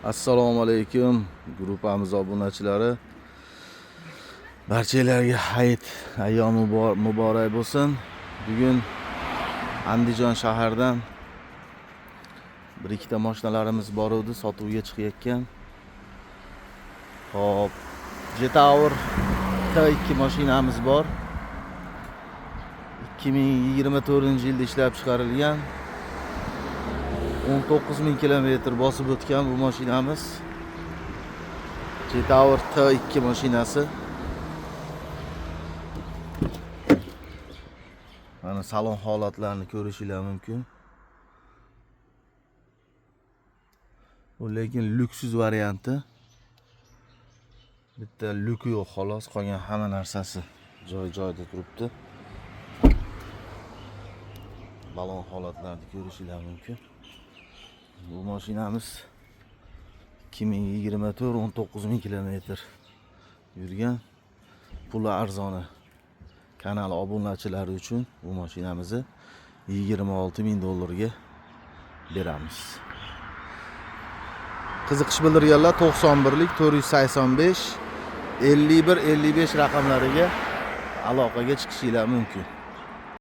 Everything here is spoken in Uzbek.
Assalomu alaykum gruppamiz obunachilari. Barchalarga hayit ayyomi muborak bo'lsin. Bugun Andijon shahardan bir ikkita mashinalarimiz bor edi, sotuvga chiqayotgan. Hop, Jetower T2 mashinamiz bor. 2024-yilda ishlab chiqarilgan. 19.000 kilometr bosib o'tgan bu mashinamiz. Jetower T2 mashinasi. Mana salon holatlarini ko'rishingiz mumkin. Bu lekin lyuksiz varianti. Bitta lyuki yo'q xolos, qolgan hamma narsasi joy-joyida turibdi. Balon holatlarini ko'rishingiz mumkin. Bu mashinamiz 2024 19.000 kilometr yurgan. Puli arzoni kanal obunachilari uchun bu mashinamizni $26.000 ga beramiz. Qiziqish bildirganlar 91lik 485 51 55 raqamlariga aloqaga chiqishingiz mumkin.